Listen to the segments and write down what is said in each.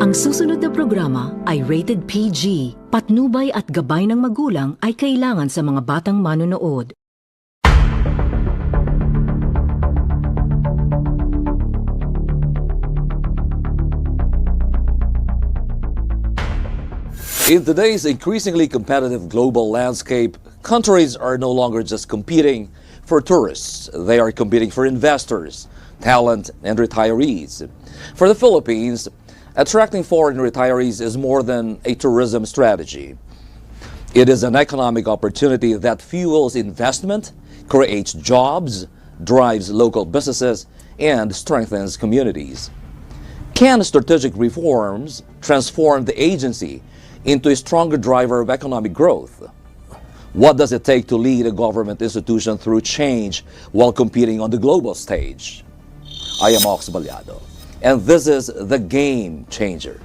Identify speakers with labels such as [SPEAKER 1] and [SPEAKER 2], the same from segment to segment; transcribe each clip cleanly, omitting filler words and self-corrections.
[SPEAKER 1] Ang susunod na programa ay rated PG. Patnubay at gabay ng magulang ay kailangan sa mga batang manonood.
[SPEAKER 2] In today's increasingly competitive global landscape, countries are no longer just competing for tourists. They are competing for investors, talent, and retirees. For the Philippines, attracting foreign retirees is more than a tourism strategy. It is an economic opportunity that fuels investment, creates jobs, drives local businesses, and strengthens communities. Can strategic reforms transform the agency into a stronger driver of economic growth? What does it take to lead a government institution through change while competing on the global stage? I am Ox Balyado, and this is The Game Changer.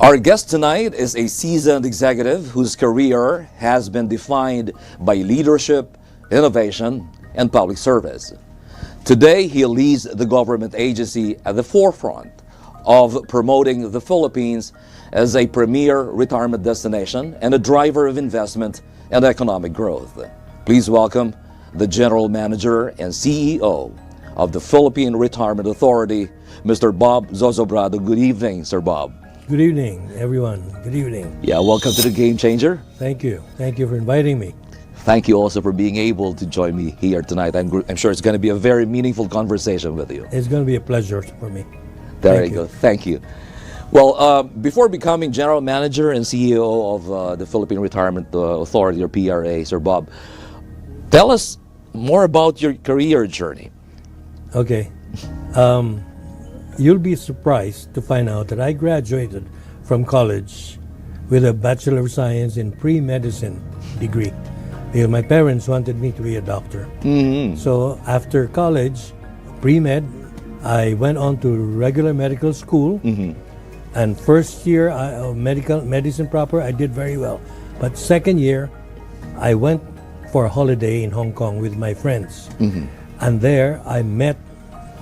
[SPEAKER 2] Our guest tonight is a seasoned executive whose career has been defined by leadership, innovation, and public service. Today, he leads the government agency at the forefront of promoting the Philippines as a premier retirement destination and a driver of investment and economic growth. Please welcome the General Manager and CEO of the Philippine Retirement Authority, Mr. Bob Zozobrado. Good evening, Sir Bob.
[SPEAKER 3] Good evening, everyone. Good evening.
[SPEAKER 2] Yeah, welcome to The Game Changer.
[SPEAKER 3] Thank you. Thank you for inviting me.
[SPEAKER 2] Thank you also for being able to join me here tonight. I'm sure it's going to be a very meaningful conversation with you.
[SPEAKER 3] It's going to be a pleasure for me.
[SPEAKER 2] There you go. Thank you. Well, before becoming General Manager and CEO of the Philippine Retirement Authority, or PRA, Sir Bob, tell us more about your career journey.
[SPEAKER 3] Okay. You'll be surprised to find out that I graduated from college with a Bachelor of Science in pre-medicine degree. Because my parents wanted me to be a doctor.
[SPEAKER 2] Mm-hmm.
[SPEAKER 3] So after college, pre-med, I went on to regular medical school.
[SPEAKER 2] Mm-hmm.
[SPEAKER 3] And first year of medicine proper, I did very well. But second year, I went for a holiday in Hong Kong with my friends.
[SPEAKER 2] Mm-hmm.
[SPEAKER 3] And there I met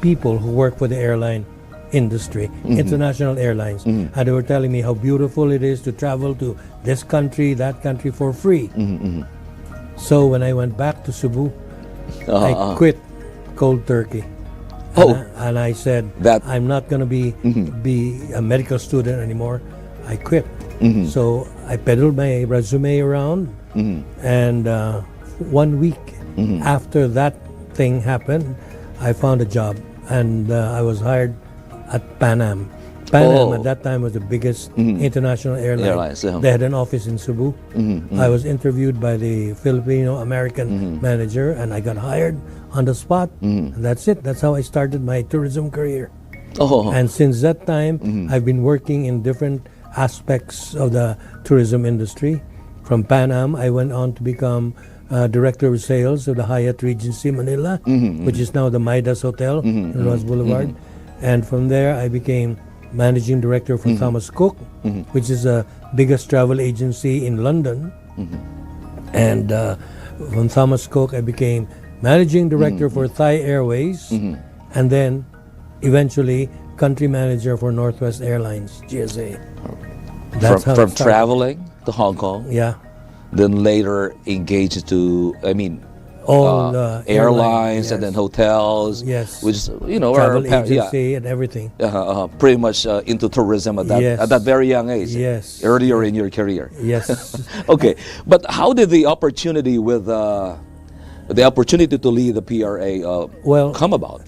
[SPEAKER 3] people who work for the airline industry, international airlines, and they were telling me how beautiful it is to travel to this country, that country for free. So when I went back to Cebu, I quit cold turkey. And I said that I'm not going to be a medical student anymore. I quit. So I peddled my resume around, and 1 week after that thing happened, I found a job, and I was hired at Pan Am. Pan Am at that time was the biggest international airline. They had an office in Cebu. I was interviewed by the Filipino-American manager, and I got hired on the spot. And that's it. That's how I started my tourism career. And since that time, I've been working in different aspects of the tourism industry. From Pan Am, I went on to become Director of Sales of the Hyatt Regency Manila, which is now the Midas Hotel in Ross Boulevard. And from there, I became Managing Director for Thomas Cook, which is the biggest travel agency in London. And from Thomas Cook, I became Managing Director for Thai Airways, and then eventually Country Manager for Northwest Airlines, GSA.
[SPEAKER 2] That's from traveling to Hong Kong?
[SPEAKER 3] Yeah.
[SPEAKER 2] Then later engaged to,
[SPEAKER 3] all the
[SPEAKER 2] airlines, and then hotels, which
[SPEAKER 3] travel agency and everything.
[SPEAKER 2] Pretty much into tourism at that very young age.
[SPEAKER 3] Yes.
[SPEAKER 2] Earlier in your career.
[SPEAKER 3] Yes.
[SPEAKER 2] Okay, but how did the opportunity to lead the PRA come about?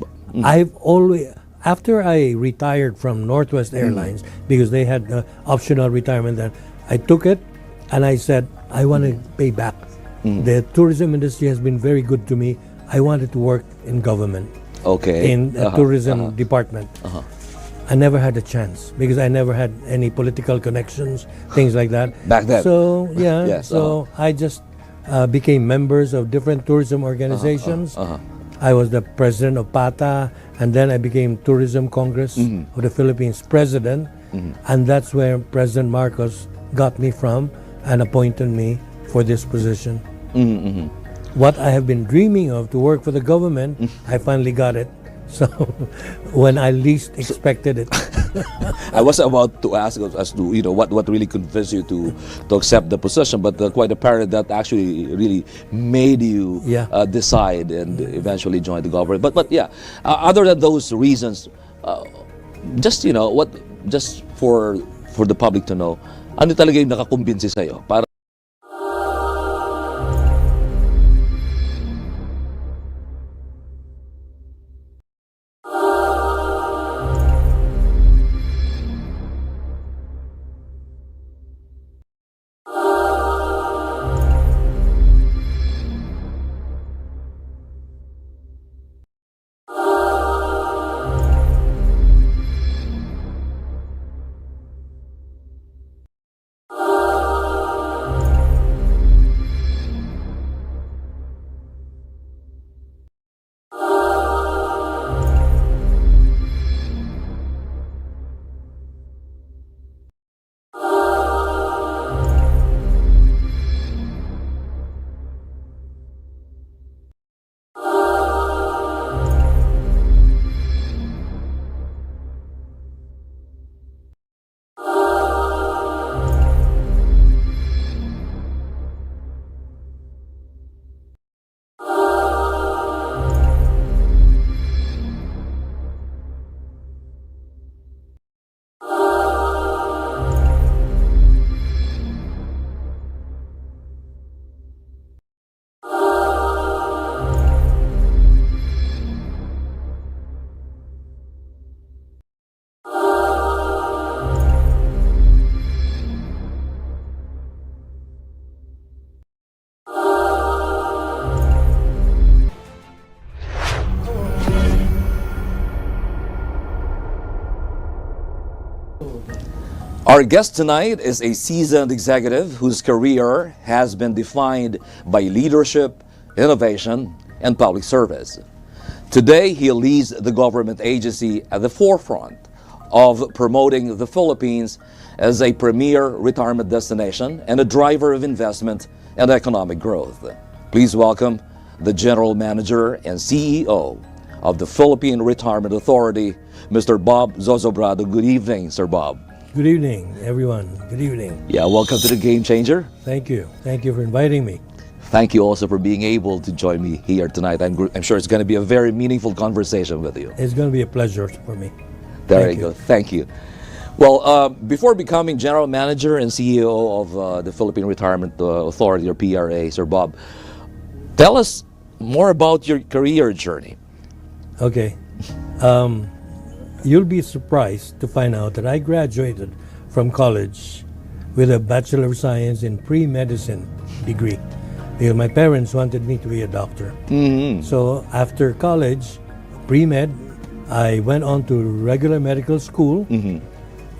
[SPEAKER 3] I've always, after I retired from Northwest Airlines, because they had optional retirement then, I took it and I said, I want to pay back. The tourism industry has been very good to me. I wanted to work in government,
[SPEAKER 2] Okay.
[SPEAKER 3] in a tourism department. I never had a chance because I never had any political connections, things like that.
[SPEAKER 2] Back then.
[SPEAKER 3] So, yeah,
[SPEAKER 2] Yes,
[SPEAKER 3] I just became members of different tourism organizations. I was the president of PATA, and then I became Tourism Congress of the Philippines president, and that's where President Marcos got me from and appointed me for this position. What I have been dreaming of to work for the government, I finally got it. So when I least expected it.
[SPEAKER 2] I was about to ask as to what really convinced you to accept the position, but quite apparent that actually really made you decide and eventually join the government. But yeah, other than those reasons, just just for the public to know, ano talaga yung nakakumbinsi sa'yo para Our guest tonight is a seasoned executive whose career has been defined by leadership, innovation, and public service. Today, he leads the government agency at the forefront of promoting the Philippines as a premier retirement destination and a driver of investment and economic growth. Please welcome the General Manager and CEO of the Philippine Retirement Authority, Mr. Bob Zozobrado. Good evening, Sir Bob.
[SPEAKER 3] Good evening, everyone. Good evening.
[SPEAKER 2] Yeah, welcome to the Game Changer.
[SPEAKER 3] Thank you. Thank you for inviting me.
[SPEAKER 2] Thank you also for being able to join me here tonight. I'm sure it's going to be a very meaningful conversation with you.
[SPEAKER 3] It's going to be a pleasure for me.
[SPEAKER 2] There you go. Thank you. Well, before becoming General Manager and CEO of the Philippine Retirement Authority, or PRA, Sir Bob, tell us more about your career journey.
[SPEAKER 3] Okay. You'll be surprised to find out that I graduated from college with a Bachelor of Science in pre-medicine degree because my parents wanted me to be a doctor. So after college, pre-med, I went on to regular medical school.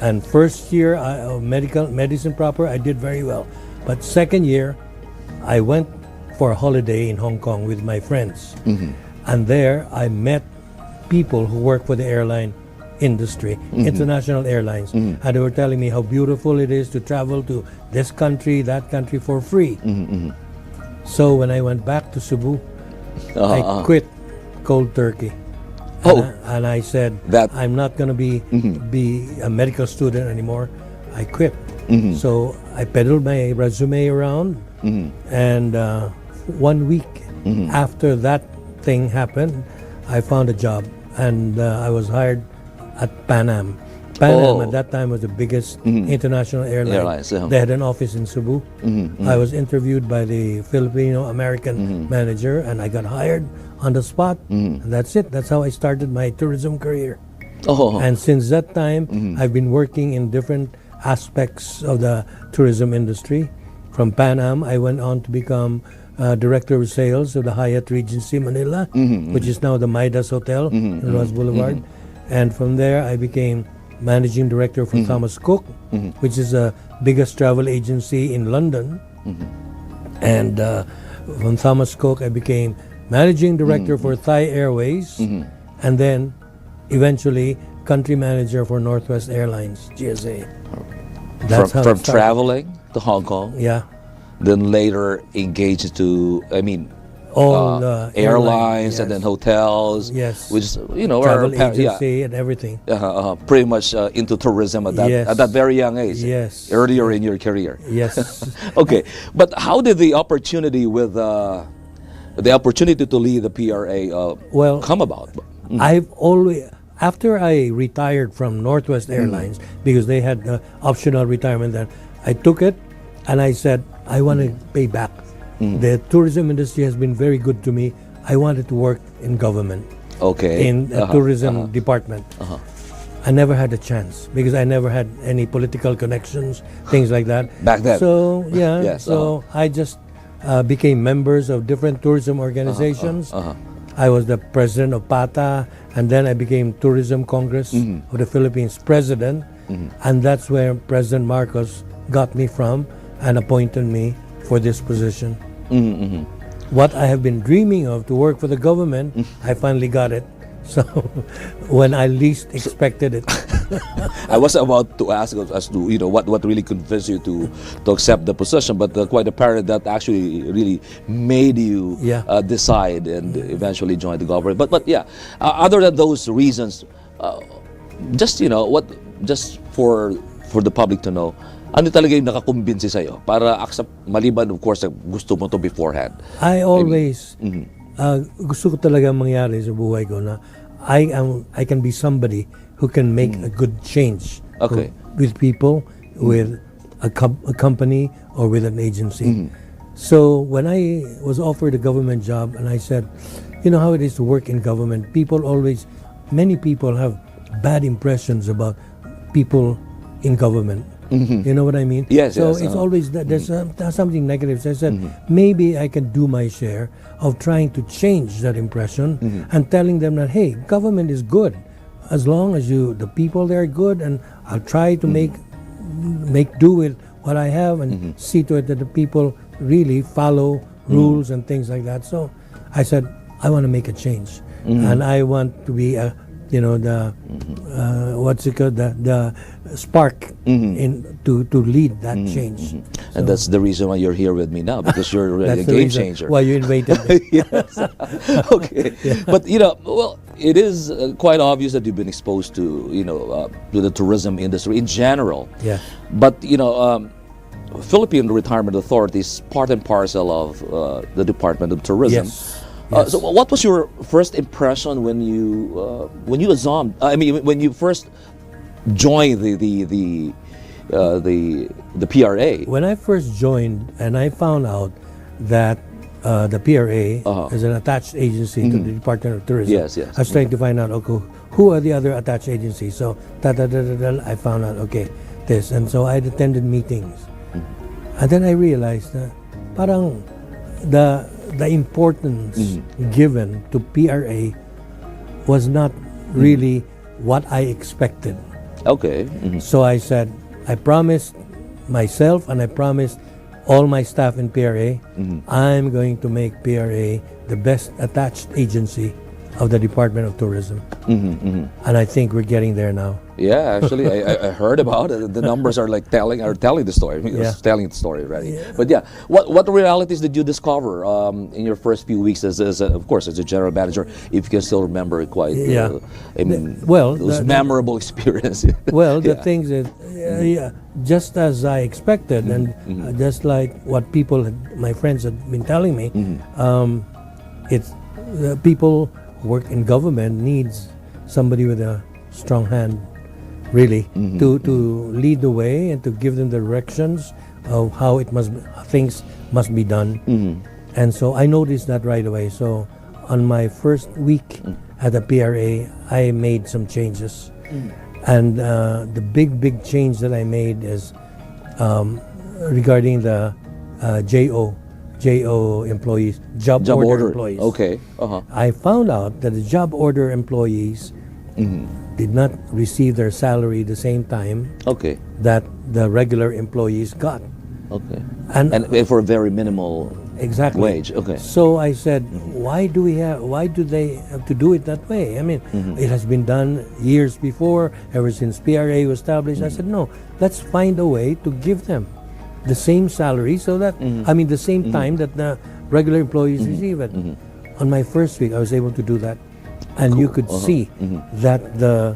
[SPEAKER 3] And first year of medicine proper, I did very well. But second year, I went for a holiday in Hong Kong with my friends. And there I met people who work for the airline industry, international airlines, and they were telling me how beautiful it is to travel to this country, that country for free. So when I went back to Cebu, I quit cold turkey. And I said that I'm not going to be a medical student anymore. I quit. So I peddled my resume around, and 1 week after that thing happened, I found a job, and I was hired at Pan Am. At that time was the biggest international airline. They had an office in Cebu. I was interviewed by the Filipino American manager, and I got hired on the spot, and that's it. That's how I started my tourism career.
[SPEAKER 2] Oh.
[SPEAKER 3] And since that time, I've been working in different aspects of the tourism industry. From Pan Am, I went on to become Director of Sales of the Hyatt Regency Manila, which is now the Midas Hotel in Ross Boulevard. And from there, I became Managing Director for Thomas Cook, which is the biggest travel agency in London. And from Thomas Cook, I became Managing Director for Thai Airways, and then eventually Country Manager for Northwest Airlines, GSA. That's how
[SPEAKER 2] From
[SPEAKER 3] it started.
[SPEAKER 2] traveling to Hong Kong,
[SPEAKER 3] Yeah.
[SPEAKER 2] then later engaged to,
[SPEAKER 3] All
[SPEAKER 2] airlines and
[SPEAKER 3] yes.
[SPEAKER 2] then hotels,
[SPEAKER 3] Yes.
[SPEAKER 2] which
[SPEAKER 3] Travel
[SPEAKER 2] are
[SPEAKER 3] agency and everything.
[SPEAKER 2] pretty much into tourism at that
[SPEAKER 3] Yes.
[SPEAKER 2] very young age.
[SPEAKER 3] Yes.
[SPEAKER 2] Earlier in your career.
[SPEAKER 3] Yes.
[SPEAKER 2] Okay, but how did the opportunity to lead the PRA
[SPEAKER 3] Well,
[SPEAKER 2] come about?
[SPEAKER 3] I've always, after I retired from Northwest Airlines, because they had optional retirement, then I took it and I said, I want to pay back. The tourism industry has been very good to me. I wanted to work in government,
[SPEAKER 2] Okay.
[SPEAKER 3] in the tourism department. I never had a chance because I never had any political connections, things like that.
[SPEAKER 2] Back then.
[SPEAKER 3] So, yeah,
[SPEAKER 2] Yes,
[SPEAKER 3] so I just became members of different tourism organizations. I was the president of PATA, and then I became Tourism Congress of the Philippines president, and that's where President Marcos got me from and appointed me for this position. What I have been dreaming of, to work for the government, I finally got it. So when I least expected it.
[SPEAKER 2] I was about to ask as to what really convinced you to accept the position, but quite apparent that actually really made you decide and eventually join the government. But yeah, other than those reasons, just just for the public to know, ano talaga yung nakakumbinsi sa'yo para accept, maliban of course gusto mo to beforehand?
[SPEAKER 3] I always gusto ko talaga mangyari sa buhay ko na I can be somebody who can make a good change with people, with a company, or with an agency. So when I was offered a government job, and I said, you know how it is to work in government, many people have bad impressions about people in government. You know what I mean?
[SPEAKER 2] Yes,
[SPEAKER 3] so
[SPEAKER 2] yes,
[SPEAKER 3] it's always that there's something negative. So I said, maybe I can do my share of trying to change that impression and telling them that, hey, government is good as long as the people there are good, and I'll try to make do with what I have and see to it that the people really follow rules and things like that. So I said, I want to make a change, and I want to be the spark to lead that change.
[SPEAKER 2] And that's the reason why you're here with me now, because you're really a game changer.
[SPEAKER 3] Why you invited me.
[SPEAKER 2] Yes. Okay. But it is quite obvious that you've been exposed to the tourism industry in general.
[SPEAKER 3] Yeah.
[SPEAKER 2] But Philippine Retirement Authority is part and parcel of the Department of Tourism.
[SPEAKER 3] Yes.
[SPEAKER 2] So what was your first impression when you assumed? When you first joined the PRA?
[SPEAKER 3] When I first joined, and I found out that the PRA is an attached agency to the Department of Tourism.
[SPEAKER 2] Yes, yes.
[SPEAKER 3] I was trying to find out, okay, who are the other attached agencies? So I found out, okay, this, and so I attended meetings, and then I realized that parang the importance given to PRA was not really what I expected.
[SPEAKER 2] Okay.
[SPEAKER 3] So I said, I promised myself and I promised all my staff in PRA, I'm going to make PRA the best attached agency of the Department of Tourism. And I think we're getting there now.
[SPEAKER 2] Yeah, actually, I heard about it. The numbers are like telling the story. Telling the story already. Yeah. But yeah, what realities did you discover in your first few weeks as of course as a general manager? If you can still remember it quite. Those memorable experiences.
[SPEAKER 3] Well, the things that just as I expected, and just like what my friends had been telling me, it's people who work in government needs somebody with a strong hand, really, to lead the way and to give them the directions of how things must be done. And so I noticed that right away. So on my first week at the PRA, I made some changes. And the big change that I made is regarding the JO employees, job order employees.
[SPEAKER 2] Okay.
[SPEAKER 3] I found out that the job order employees did not receive their salary the same time
[SPEAKER 2] Okay.
[SPEAKER 3] that the regular employees got.
[SPEAKER 2] Okay.
[SPEAKER 3] And
[SPEAKER 2] for a very minimal
[SPEAKER 3] exactly
[SPEAKER 2] wage. Okay.
[SPEAKER 3] So I said, why do they have to do it that way? I mean, it has been done years before, ever since PRA was established. I said, no, let's find a way to give them the same salary so that, I mean, the same time that the regular employees receive it. On my first week, I was able to do that. And you could see that the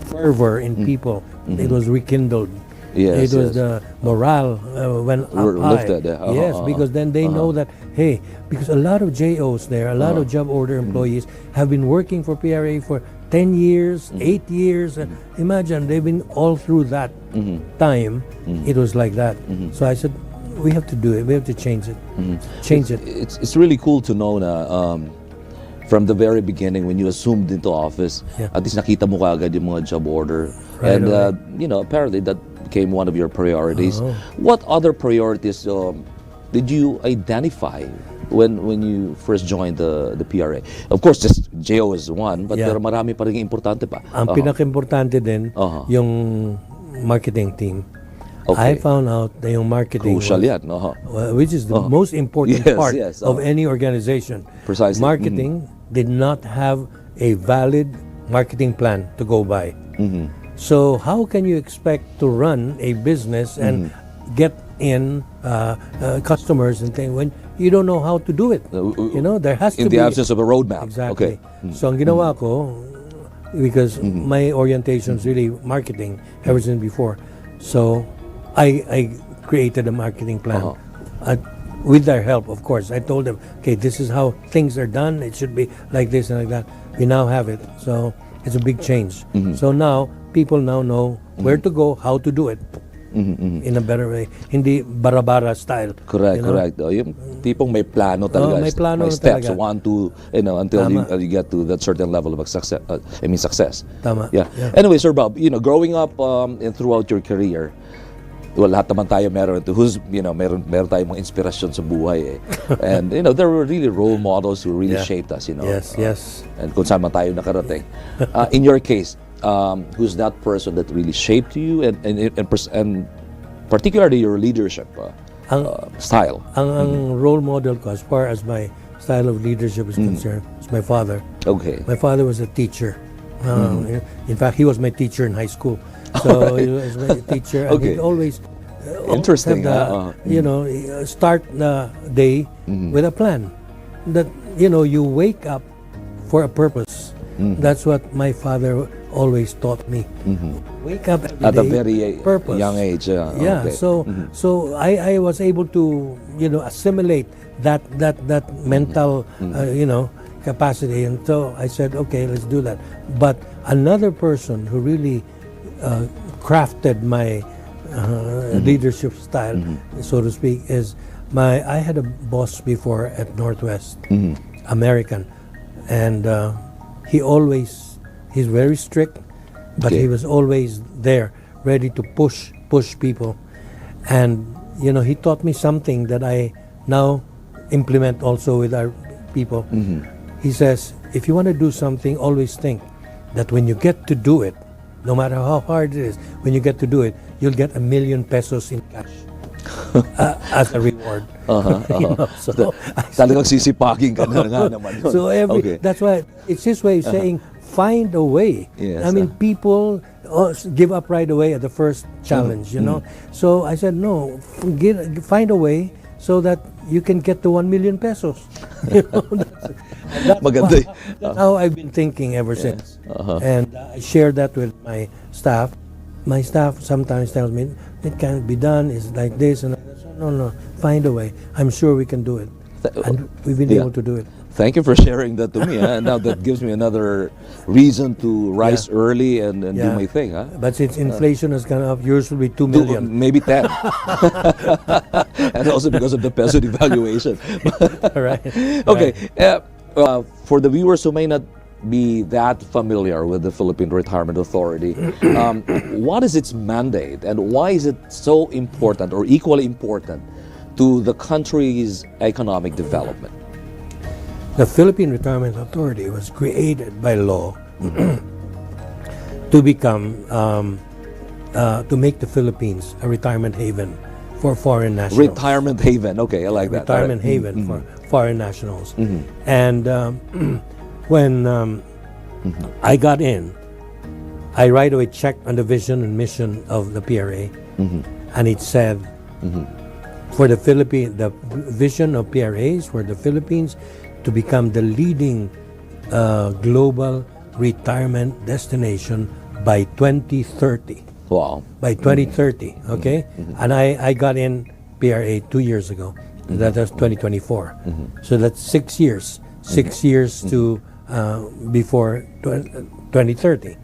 [SPEAKER 3] fervor in people, it was rekindled.
[SPEAKER 2] Yes,
[SPEAKER 3] It was the morale went up high.
[SPEAKER 2] Lifted.
[SPEAKER 3] Yes, because then they know that, hey, because a lot of JOs there, a lot of job order employees have been working for PRA for 10 years, 8 years. Imagine, they've been all through that time. It was like that. So I said, we have to do it. We have to change it. Change it.
[SPEAKER 2] It's really cool to know na from the very beginning when you assumed into office, at least nakita mo kaagad yung mga job order.
[SPEAKER 3] Right
[SPEAKER 2] And
[SPEAKER 3] away.
[SPEAKER 2] apparently that became one of your priorities. What other priorities did you identify when you first joined the PRA? Of course, just JO is one, but pero marami pa rin importante pa.
[SPEAKER 3] Ang pinaka-importante din, yung marketing team. I found out that yung marketing
[SPEAKER 2] Crucial
[SPEAKER 3] was,
[SPEAKER 2] yan.
[SPEAKER 3] which is the most important part of any organization.
[SPEAKER 2] Precisely.
[SPEAKER 3] Marketing did not have a valid marketing plan to go by. So how can you expect to run a business and get in customers and things when you don't know how to do it? There has to
[SPEAKER 2] in
[SPEAKER 3] be...
[SPEAKER 2] the absence of a roadmap.
[SPEAKER 3] Exactly.
[SPEAKER 2] Okay.
[SPEAKER 3] So ang ginawa ko, because my orientation is really marketing ever since before, so I created a marketing plan. With their help, of course. I told them, okay, this is how things are done. It should be like this and like that. We now have it. So it's a big change. So now, people now know where to go, how to do it in a better way. Hindi bara-bara style.
[SPEAKER 2] Correct, correct. Yung tipong may plano talaga.
[SPEAKER 3] May plano
[SPEAKER 2] steps,
[SPEAKER 3] talaga.
[SPEAKER 2] 1, 2, until you get to that certain level of success. Success.
[SPEAKER 3] Tama.
[SPEAKER 2] Yeah. Anyway, Sir Bob, growing up and throughout your career, well, lahat naman tayo meron meron tayong mga inspirasyon sa buhay eh. And there were really role models who really shaped us,
[SPEAKER 3] Yes.
[SPEAKER 2] And kung saan man tayo nakarating. In your case, who's that person that really shaped you and particularly your leadership style?
[SPEAKER 3] Ang role model ko as far as my style of leadership is concerned is my father.
[SPEAKER 2] Okay.
[SPEAKER 3] My father was a teacher. In fact, he was my teacher in high school. So he was my teacher, and he'd always
[SPEAKER 2] Interesting.
[SPEAKER 3] start the day with a plan. That you wake up for a purpose. That's what my father always taught me. Wake up every
[SPEAKER 2] At
[SPEAKER 3] day,
[SPEAKER 2] a very
[SPEAKER 3] purpose.
[SPEAKER 2] young age.
[SPEAKER 3] Yeah.
[SPEAKER 2] Okay.
[SPEAKER 3] So I was able to assimilate that mental capacity, and so I said, okay, let's do that. But another person who really crafted my leadership style, so to speak, is I had a boss before at Northwest, American, and he's very strict, but he was always there, ready to push people, and he taught me something that I now implement also with our people. He says, if you want to do something, always think that when you get to do it, no matter how hard it is, when you get to do it, you'll get $1 million in cash as a reward.
[SPEAKER 2] So, talagang sisipagin ka na nga naman.
[SPEAKER 3] So that's why it's his way of saying, find a way.
[SPEAKER 2] Yes,
[SPEAKER 3] I mean, people give up right away at the first challenge, So I said, no, find a way so that you can get to 1 million pesos. That's how I've been thinking ever since. And I share that with my staff. My staff sometimes tells me, it can't be done, it's like this. And I said, no, find a way. I'm sure we can do it. And we've been able to do it.
[SPEAKER 2] Thank you for sharing that to me. Now that gives me another reason to rise early and do
[SPEAKER 3] Yeah.
[SPEAKER 2] my thing.
[SPEAKER 3] But since inflation has gone up, yours will be 2 million.
[SPEAKER 2] Maybe 10. And also because of the peso devaluation.
[SPEAKER 3] Right.
[SPEAKER 2] Okay. For the viewers who may not be that familiar with the Philippine Retirement Authority, what is its mandate and why is it so important or equally important to the country's economic development?
[SPEAKER 3] The Philippine Retirement Authority was created by law to become, to make the Philippines a retirement haven for foreign nationals.
[SPEAKER 2] Retirement haven. Okay, I like that.
[SPEAKER 3] Retirement haven for foreign nationals. And when I got in, I right away checked on the vision and mission of the PRA, and it said, for the vision of PRAs for the Philippines to become the leading global retirement destination by 2030.
[SPEAKER 2] Wow.
[SPEAKER 3] By 2030, okay? And I got in PRA 2 years ago. That was 2024. So that's 6 years. 6 years to before 2030.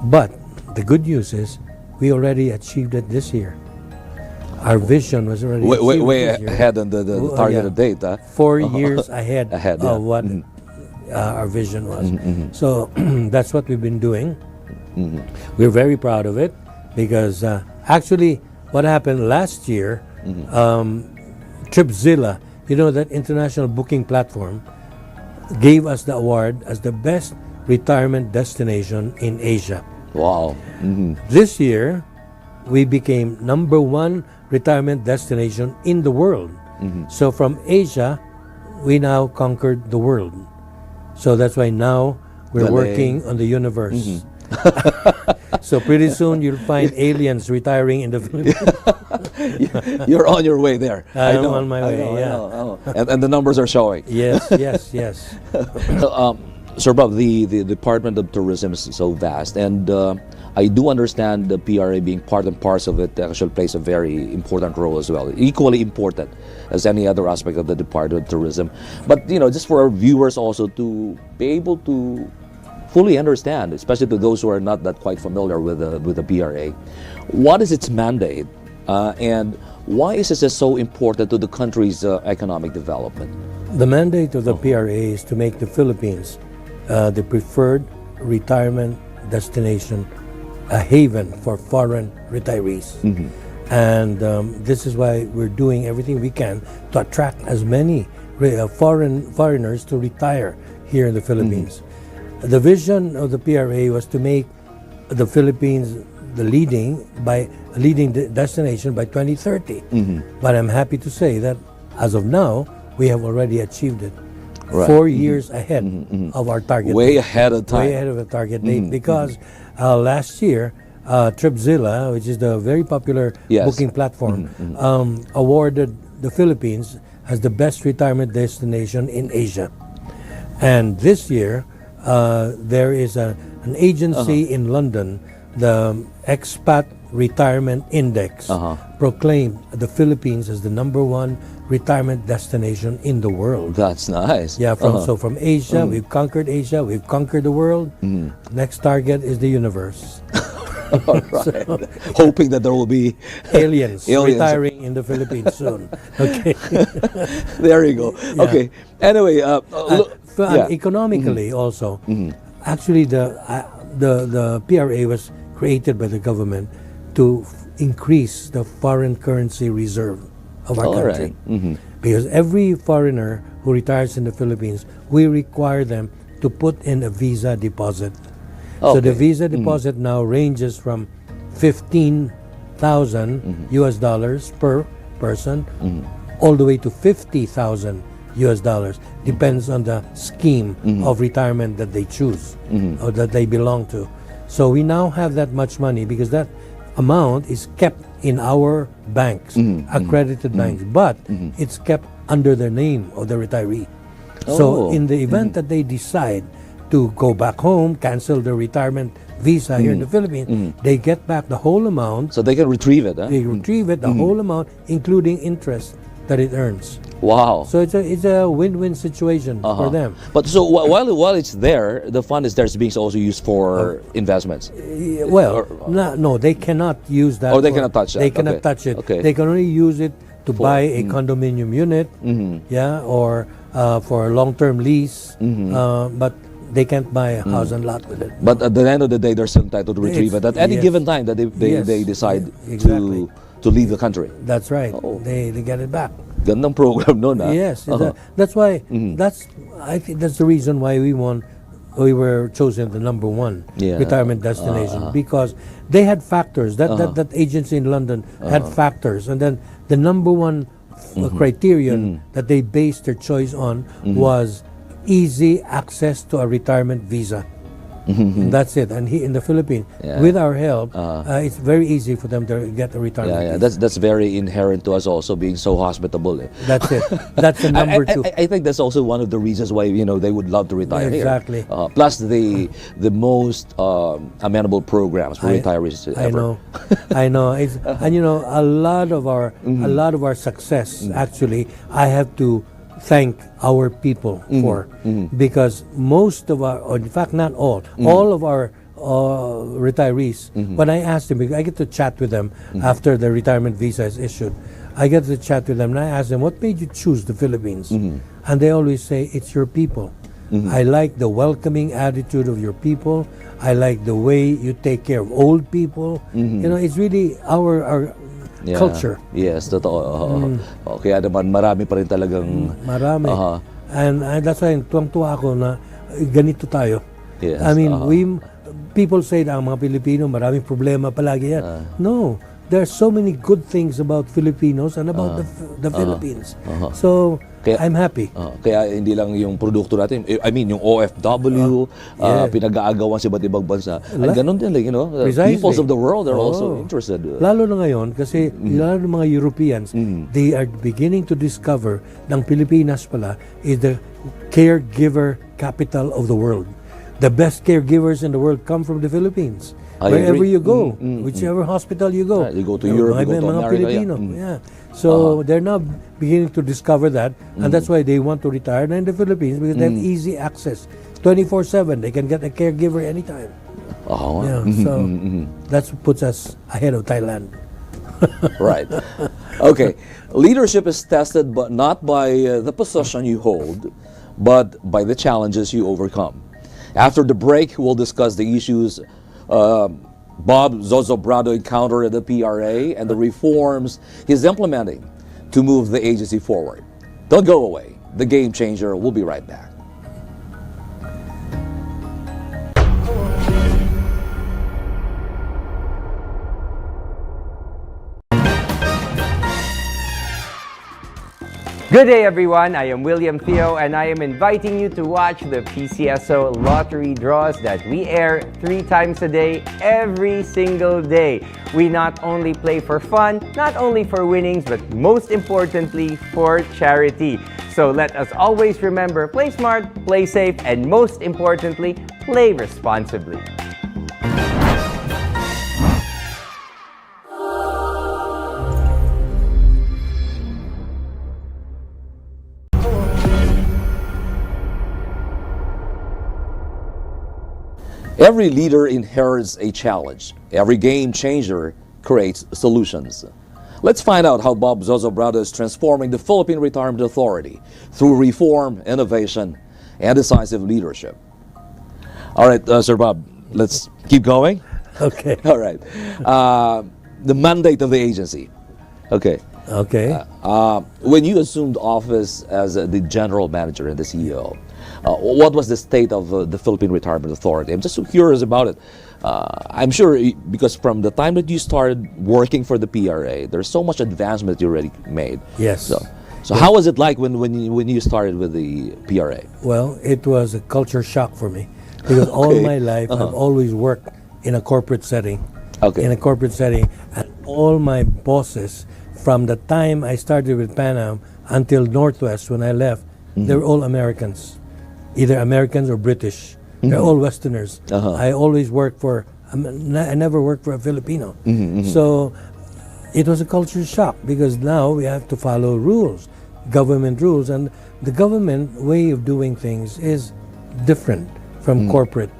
[SPEAKER 3] But the good news is we already achieved it this year. Our vision was already
[SPEAKER 2] way
[SPEAKER 3] this year.
[SPEAKER 2] ahead on the targeted date.
[SPEAKER 3] 4 years ahead,
[SPEAKER 2] yeah.
[SPEAKER 3] of what our vision was. So that's what we've been doing. We're very proud of it because actually what happened last year, Tripzilla, that international booking platform, gave us the award as the best retirement destination in Asia.
[SPEAKER 2] Wow.
[SPEAKER 3] This year, we became #1 retirement destination in the world. So from Asia, we now conquered the world. So that's why now we're working on the universe. So pretty soon you'll find aliens retiring in the Philippines.
[SPEAKER 2] You're on your way there.
[SPEAKER 3] I'm on my way,
[SPEAKER 2] I know. And the numbers are showing.
[SPEAKER 3] Yes.
[SPEAKER 2] Sir Bob, the Department of Tourism is so vast, and I do understand the PRA being part and parcel of it actually plays a very important role as well, equally important as any other aspect of the Department of Tourism. But just for our viewers also to be able to fully understand, especially to those who are not that quite familiar with the PRA, what is its mandate, and why is this so important to the country's economic development?
[SPEAKER 3] The mandate of the PRA is to make the Philippines the preferred retirement destination, a haven for foreign retirees. And this is why we're doing everything we can to attract as many foreigners to retire here in the Philippines. The vision of the PRA was to make the Philippines the leading destination by 2030. But I'm happy to say that as of now, we have already achieved it.
[SPEAKER 2] Right.
[SPEAKER 3] 4 years ahead of our target
[SPEAKER 2] Way
[SPEAKER 3] date.
[SPEAKER 2] ahead of time.
[SPEAKER 3] Way ahead of the target date. Because last year, Tripzilla, which is the very popular booking platform, awarded the Philippines as the best retirement destination in Asia. And this year, there is an agency in London, the Expat Retirement Index, proclaimed the Philippines as the #1 retirement destination in the world.
[SPEAKER 2] That's nice.
[SPEAKER 3] Yeah, so from Asia, we've conquered Asia, we've conquered the world. Next target is the universe.
[SPEAKER 2] All right. Hoping that there will be
[SPEAKER 3] aliens retiring in the Philippines soon. Okay.
[SPEAKER 2] There you go.
[SPEAKER 3] Yeah.
[SPEAKER 2] Okay. Anyway,
[SPEAKER 3] economically also, actually the PRA was created by the government to increase the foreign currency reserve of our country. Because every foreigner who retires in the Philippines, we require them to put in a visa deposit. So the visa deposit now ranges from $15,000 US dollars per person all the way to $50,000 US dollars. Depends on the scheme of retirement that they choose or that they belong to. So we now have that much money because that amount is kept in our banks, accredited banks, but it's kept under the name of the retiree. So in the event that they decide to go back home, cancel their retirement visa here in the Philippines, they get back the whole amount.
[SPEAKER 2] So they can retrieve it, huh?
[SPEAKER 3] They retrieve it, the whole amount, including interest that it earns.
[SPEAKER 2] Wow.
[SPEAKER 3] So it's a win-win situation for them.
[SPEAKER 2] But so while it's there, the fund is there being also used for investments.
[SPEAKER 3] Well, no, they cannot use that.
[SPEAKER 2] Oh, they cannot touch that.
[SPEAKER 3] They cannot touch it. They can only use it to buy a condominium unit, or for a long-term lease. But they can't buy a house and lot with it.
[SPEAKER 2] But at the end of the day, they're still entitled to retrieve it at any given time that they decide to leave the country.
[SPEAKER 3] That's right. They get it back.
[SPEAKER 2] Gandang program nun, ah.
[SPEAKER 3] Yes, that's why. I think that's the reason why we were chosen the number one retirement destination, because they had factors. That agency in London had factors, and then the number one criterion that they based their choice on was easy access to a retirement visa. And that's it. And in the Philippines, with our help, it's very easy for them to get a retirement visa.
[SPEAKER 2] That's very inherent to us also, being so hospitable.
[SPEAKER 3] That's it. That's the number two.
[SPEAKER 2] I think that's also one of the reasons why they would love to retire
[SPEAKER 3] exactly.
[SPEAKER 2] here. Plus the most amenable programs for retirees ever.
[SPEAKER 3] I know. And a lot of our success, actually, I have to thank our people for, because most of our, or in fact not all of our retirees, when I ask them, I get to chat with them after the retirement visa is issued, I get to chat with them and I ask them, what made you choose the Philippines? And they always say, it's your people. I like the welcoming attitude of your people. I like the way you take care of old people. It's really our culture.
[SPEAKER 2] Yes, totoo. Kaya naman marami pa rin talagang...
[SPEAKER 3] Marami. And that's why tuwang-tuwa ako na ganito tayo.
[SPEAKER 2] Yes.
[SPEAKER 3] I mean, people say na ang mga Pilipino maraming problema palagi yan. No, there are so many good things about Filipinos and about the Philippines. So, I'm happy.
[SPEAKER 2] Kaya hindi lang yung produkto natin, I mean yung OFW, pinag-aagawan sa iba't ibang bansa. Ay, ganun din, peoples of the world are also interested.
[SPEAKER 3] Lalo na ngayon, kasi lalo ng mga Europeans, they are beginning to discover ng Pilipinas pala is the caregiver capital of the world. The best caregivers in the world come from the Philippines. Wherever you go, whichever hospital you go.
[SPEAKER 2] You go to Europe, you go to America.
[SPEAKER 3] Filipino. So they're now beginning to discover that, and that's why they want to retire in the Philippines, because they have easy access. 24/7, they can get a caregiver anytime. So that puts us ahead of Thailand.
[SPEAKER 2] Right. Okay. Leadership is tested but not by the position you hold, but by the challenges you overcome. After the break, we'll discuss the issues Bob Zozobrado encountered at the PRA and the reforms he's implementing to move the agency forward. Don't go away. The Game Changer will be right back.
[SPEAKER 4] Good day everyone, I am William Theo and I am inviting you to watch the PCSO Lottery draws that we air 3 times a day, every single day. We not only play for fun, not only for winnings, but most importantly for charity. So let us always remember, play smart, play safe, and most importantly, play responsibly.
[SPEAKER 2] Every leader inherits a challenge. Every game changer creates solutions. Let's find out how Bob Zozobrado is transforming the Philippine Retirement Authority through reform, innovation, and decisive leadership. All right, Sir Bob, let's keep going.
[SPEAKER 3] Okay.
[SPEAKER 2] All right. The mandate of the agency. Okay. When you assumed office as the general manager and the CEO, what was the state of the Philippine Retirement Authority? I'm just so curious about it. I'm sure because from the time that you started working for the PRA, there's so much advancement you already made.
[SPEAKER 3] Yes.
[SPEAKER 2] So how was it like when you started with the PRA?
[SPEAKER 3] Well, it was a culture shock for me because all my life I've always worked in a corporate setting. In a corporate setting, and all my bosses, from the time I started with Pan Am until Northwest when I left, they were all Americans. Either Americans or British. They're all Westerners. I always worked for, I never worked for a Filipino. So it was a culture shock because now we have to follow rules, government rules, and the government way of doing things is different from corporate.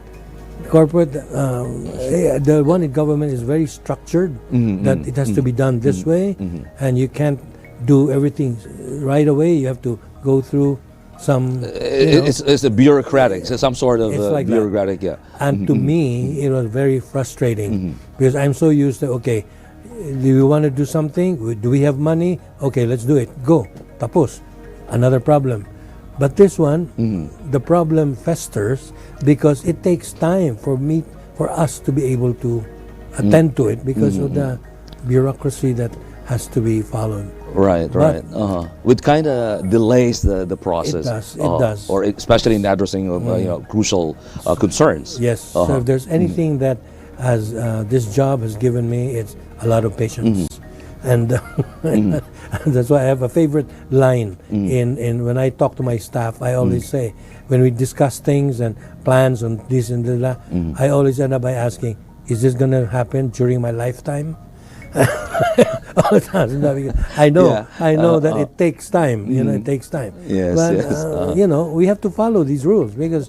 [SPEAKER 3] Corporate, the one in government is very structured, that it has to be done this way, and you can't do everything right away. You have to go through some.
[SPEAKER 2] It's a bureaucratic, so some sort of
[SPEAKER 3] like
[SPEAKER 2] bureaucratic,
[SPEAKER 3] that. And to me, it was very frustrating because I'm so used to, okay, do you want to do something? Do we have money? Okay, let's do it. Go. Tapos. Another problem. But this one, the problem festers because it takes time for us to be able to attend to it because of the bureaucracy that has to be followed.
[SPEAKER 2] Right. Which kind of delays the process.
[SPEAKER 3] It does.
[SPEAKER 2] Or especially in addressing crucial concerns.
[SPEAKER 3] Yes. So if there's anything that has this job has given me, it's a lot of patience. And that's why I have a favorite line in when I talk to my staff. I always say, when we discuss things and plans on this and that, I always end up by asking, is this going to happen during my lifetime? I know that it takes time. It takes time.
[SPEAKER 2] Yes,
[SPEAKER 3] but we have to follow these rules because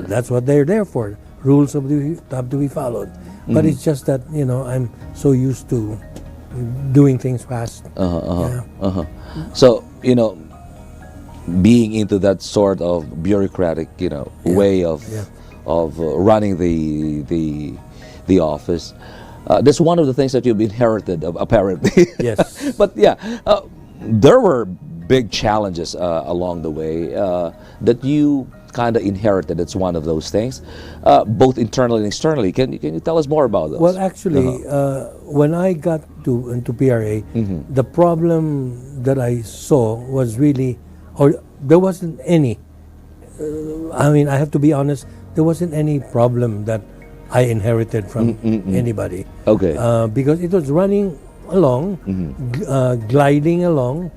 [SPEAKER 3] that's what they're there for. Rules have to be followed. But it's just that I'm so used to doing things fast.
[SPEAKER 2] So being into that sort of bureaucratic way of running the office. That's one of the things that you've inherited, apparently.
[SPEAKER 3] Yes.
[SPEAKER 2] But there were big challenges along the way that you kind of inherited. It's one of those things, both internally and externally. Can you tell us more about those?
[SPEAKER 3] Well, actually, when I got into PRA, the problem that I saw was really, or there wasn't any. I have to be honest. There wasn't any problem that I inherited from anybody.
[SPEAKER 2] Okay.
[SPEAKER 3] Because it was running along, gliding along,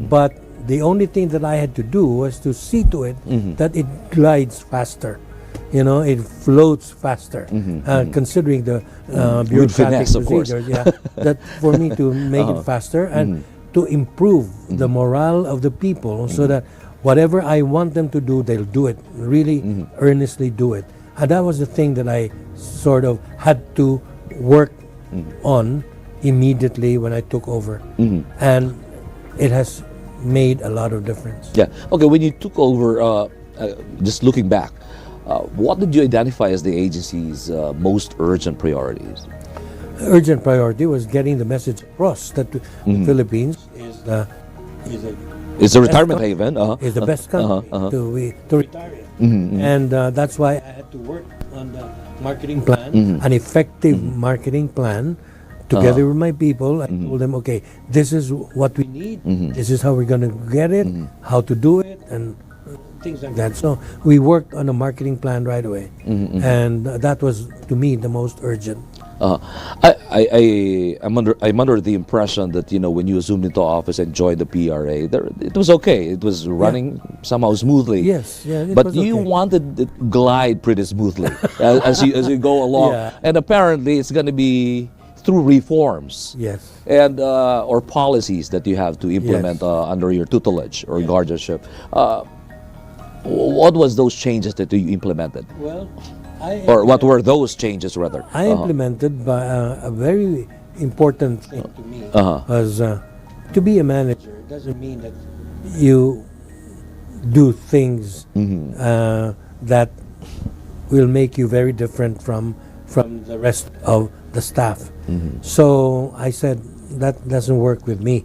[SPEAKER 3] but the only thing that I had to do was to see to it that it glides faster. It floats faster. Considering the bureaucratic procedures, that for me to make it faster and to improve the morale of the people, so that whatever I want them to do, they'll do it. Really, earnestly do it. And that was the thing that I sort of had to work on immediately when I took over. And it has made a lot of difference.
[SPEAKER 2] Yeah. Okay, when you took over, just looking back, what did you identify as the agency's most urgent priorities?
[SPEAKER 3] Urgent priority was getting the message across that the Philippines
[SPEAKER 2] It's a retirement haven.
[SPEAKER 3] Is the best country to retire in. And that's why I had to work on the marketing plan, an effective marketing plan, together with my people. I told them, okay, this is what we need, this is how we're going to get it, how to do it, and things like that. So we worked on a marketing plan right away. And that was, to me, the most urgent.
[SPEAKER 2] I'm under the impression that when you assumed into office and joined the PRA, it was okay. It was running somehow smoothly.
[SPEAKER 3] Yes,
[SPEAKER 2] but you wanted it to glide pretty smoothly as you go along, and apparently it's going to be through reforms.
[SPEAKER 3] Yes.
[SPEAKER 2] And or policies that you have to implement under your tutelage or guardianship. What was those changes that you implemented?
[SPEAKER 3] Well,
[SPEAKER 2] what were those changes, rather?
[SPEAKER 3] I implemented a very important thing to me was to be a manager doesn't mean that you do things that will make you very different from the rest of the staff. So I said that doesn't work with me.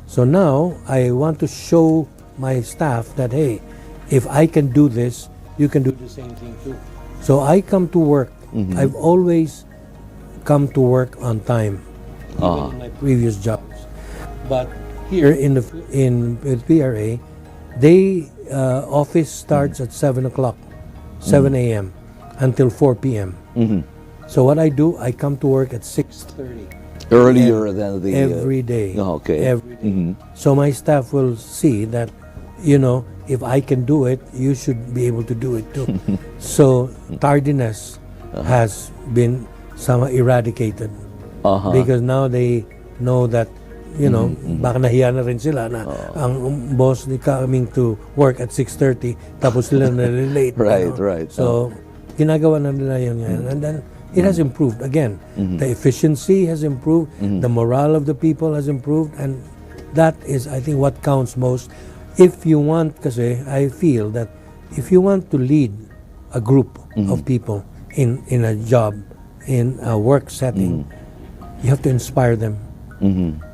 [SPEAKER 3] So now I want to show my staff that, hey, if I can do this, you can do the same thing too. So I come to work. I've always come to work on time, even in my previous jobs. But here with PRA, they office starts at 7 o'clock, 7 a.m. until 4 p.m. So what I do, I come to work at 6:30.
[SPEAKER 2] Earlier than the
[SPEAKER 3] every day.
[SPEAKER 2] Okay.
[SPEAKER 3] Every day. So my staff will see that, if I can do it, you should be able to do it too. So tardiness has been somehow eradicated because now they know that, you know, baka nahiya na rin sila na ang boss ni coming to work at 6:30 tapos sila na late.
[SPEAKER 2] Right,
[SPEAKER 3] you know?
[SPEAKER 2] right.
[SPEAKER 3] So, ginagawa na nila yun. And then, it has improved. Again, the efficiency has improved, the morale of the people has improved, and that is, I think, what counts most. If you want, kasi I feel that if you want to lead a group of people in a job, in a work setting, you have to inspire them.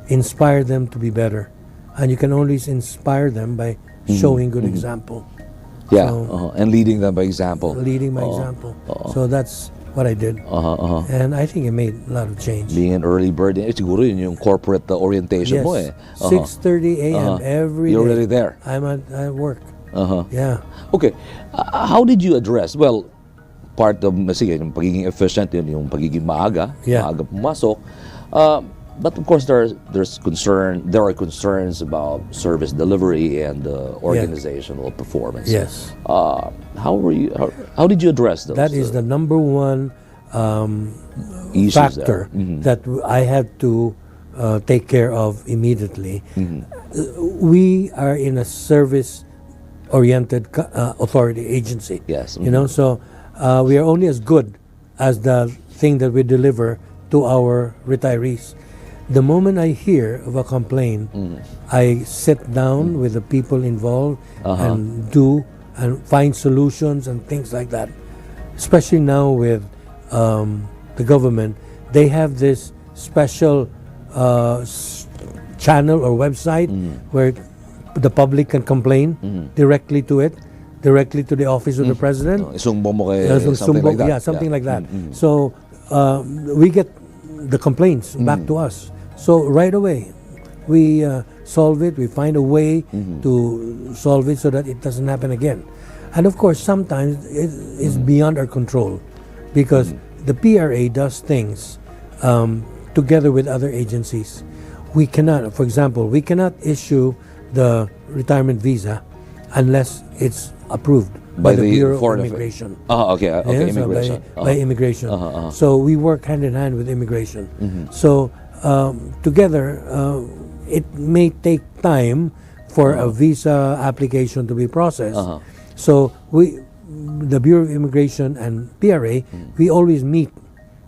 [SPEAKER 3] Inspire them to be better. And you can always inspire them by showing good example.
[SPEAKER 2] Yeah,
[SPEAKER 3] So,
[SPEAKER 2] and leading them by example.
[SPEAKER 3] leading by example. So that's what I did. And I think it made a lot of change.
[SPEAKER 2] Being an early bird, siguro yun yung corporate orientation mo eh.
[SPEAKER 3] 6:30 a.m. every day.
[SPEAKER 2] You're already there.
[SPEAKER 3] I'm at work. Yeah.
[SPEAKER 2] Okay, how did you address? Well, part of, sige, yung pagiging efficient, yun, yung pagiging maaga,
[SPEAKER 3] Yeah.
[SPEAKER 2] maaga pumasok. But of course, there are concerns about service delivery and organizational performance.
[SPEAKER 3] Yes.
[SPEAKER 2] How did you address those?
[SPEAKER 3] That is the number one
[SPEAKER 2] issues
[SPEAKER 3] factor
[SPEAKER 2] there.
[SPEAKER 3] that I had to take care of immediately. We are in a service-oriented authority agency.
[SPEAKER 2] Yes.
[SPEAKER 3] You know, so we are only as good as the thing that we deliver to our retirees. The moment I hear of a complaint, I sit down with the people involved and find solutions and things like that. Especially now with the government, they have this special channel or website where the public can complain directly to it, directly to the office of the president.
[SPEAKER 2] Isumbong mo kay something like that.
[SPEAKER 3] Yeah, something like that. So we get the complaints back to us. So right away, we solve it. We find a way to solve it so that it doesn't happen again. And of course, sometimes it is beyond our control because the PRA does things together with other agencies. We cannot, for example, we cannot issue the retirement visa unless it's approved by the Bureau of Immigration.
[SPEAKER 2] Okay,
[SPEAKER 3] Yeah, so
[SPEAKER 2] immigration.
[SPEAKER 3] by immigration. So we work hand in hand with immigration. So together, it may take time for a visa application to be processed. So the Bureau of Immigration and PRA, we always meet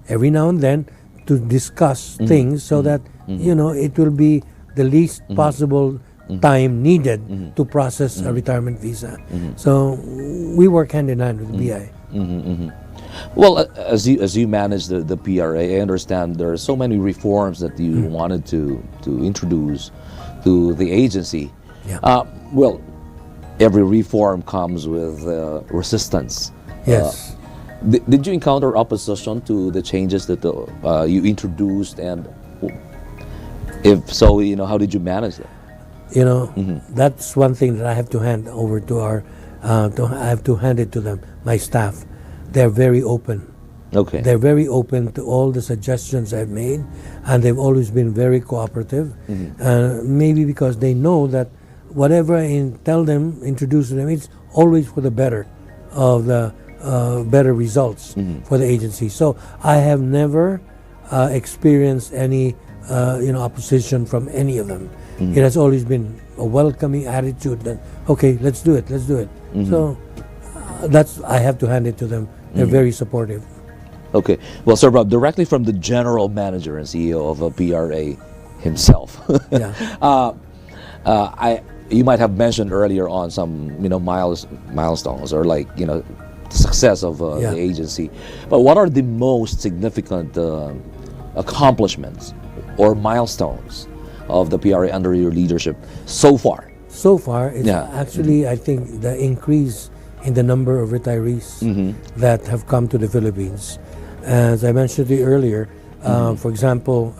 [SPEAKER 3] every now and then to discuss things so that you know it will be the least possible time needed to process a retirement visa. So we work hand in hand with the BI.
[SPEAKER 2] Well, as you manage the PRA, I understand there are so many reforms that you wanted to introduce to the agency.
[SPEAKER 3] Yeah.
[SPEAKER 2] Well, every reform comes with resistance.
[SPEAKER 3] Yes.
[SPEAKER 2] Did you encounter opposition to the changes that you introduced, and if so, you know, how did you manage that?
[SPEAKER 3] You know, that's one thing that I have to hand over to our. I have to hand it to them, my staff. They're very open.
[SPEAKER 2] Okay.
[SPEAKER 3] They're very open to all the suggestions I've made, and they've always been very cooperative. Maybe because they know that whatever I tell them, introduce to them, it's always for the better of the better results for the agency. So I have never experienced any opposition from any of them. It has always been a welcoming attitude that, okay, let's do it. So that's, I have to hand it to them. They're very supportive.
[SPEAKER 2] Okay. Well, Sir Bob, directly from the general manager and CEO of a PRA himself.
[SPEAKER 3] Yeah.
[SPEAKER 2] You might have mentioned earlier on some, milestones or the success of the agency. But what are the most significant accomplishments or milestones of the PRA under your leadership so far?
[SPEAKER 3] So far, it's actually, I think, the increase in the number of retirees that have come to the Philippines. As I mentioned to you earlier, for example,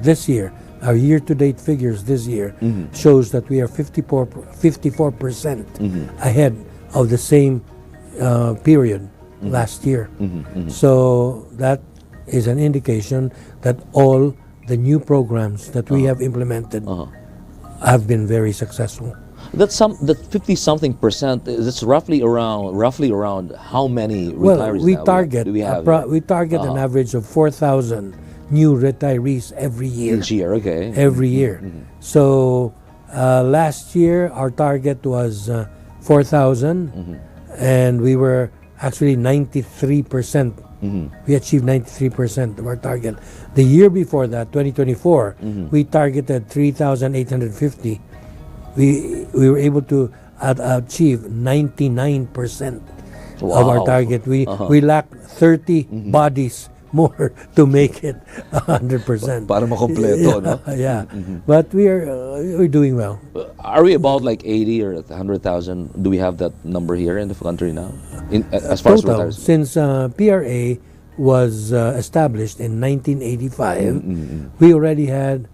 [SPEAKER 3] this year, our year-to-date figures this year shows that we are 54% ahead of the same period last year. So that is an indication that all the new programs that we have implemented have been very successful.
[SPEAKER 2] That 50-something%. That's roughly around how many retirees
[SPEAKER 3] We
[SPEAKER 2] now
[SPEAKER 3] target
[SPEAKER 2] do we have?
[SPEAKER 3] we target an average of 4,000 new retirees every year.
[SPEAKER 2] Each year, okay.
[SPEAKER 3] Every year. So last year our target was 4,000, and we were actually 93%. We achieved 93% of our target. The year before that, 2024, we targeted 3,850. We were able to achieve 99% of our
[SPEAKER 2] Wow.
[SPEAKER 3] target. We lacked 30 bodies more to make it 100%.
[SPEAKER 2] Para makompleto, no?
[SPEAKER 3] Yeah, but we're doing well.
[SPEAKER 2] Are we about like 80 or 100,000? Do we have that number here in the country now? As far as
[SPEAKER 3] Total,
[SPEAKER 2] retirees?
[SPEAKER 3] since PRA was established in 1985, we already had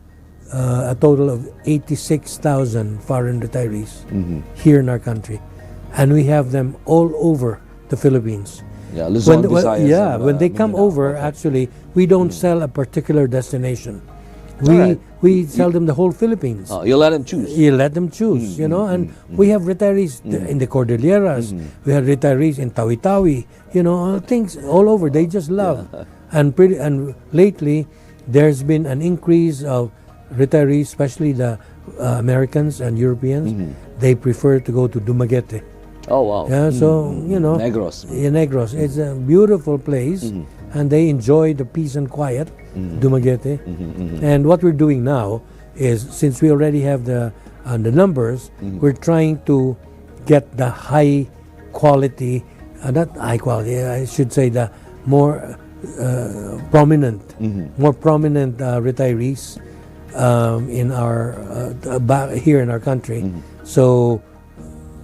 [SPEAKER 3] a total of 86,000 foreign retirees here in our country, and we have them all over the Philippines.
[SPEAKER 2] Yeah, Luzon, Visayas. and,
[SPEAKER 3] when they come
[SPEAKER 2] Mindanao.
[SPEAKER 3] over, actually, we don't sell a particular destination.
[SPEAKER 2] Alright.
[SPEAKER 3] We sell them the whole Philippines.
[SPEAKER 2] You let them choose.
[SPEAKER 3] You let them choose, you know, and we have retirees in the Cordilleras. We have retirees in Tawi-Tawi, you know, things all over. They just love, and lately there's been an increase of retirees, especially the Americans and Europeans. They prefer to go to Dumaguete.
[SPEAKER 2] Oh, wow.
[SPEAKER 3] Yeah, so you know,
[SPEAKER 2] Negros.
[SPEAKER 3] Yeah, Negros. It's a beautiful place, and they enjoy the peace and quiet. Dumaguete. And what we're doing now is, since we already have the numbers, we're trying to get the high quality, not high quality, I should say the more prominent retirees in our here in our country. So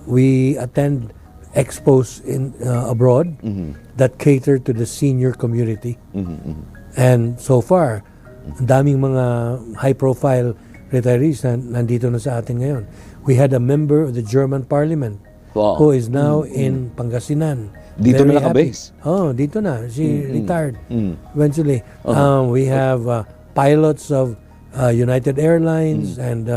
[SPEAKER 3] we attend expos in abroad that cater to the senior community. And so far, ang daming mga high-profile retirees na nandito na sa atin ngayon. We had a member of the German Parliament who is now in Pangasinan.
[SPEAKER 2] Dito
[SPEAKER 3] Very
[SPEAKER 2] na
[SPEAKER 3] happy.
[SPEAKER 2] naka-base.
[SPEAKER 3] Oh, dito na. She retired eventually. We have pilots of United Airlines and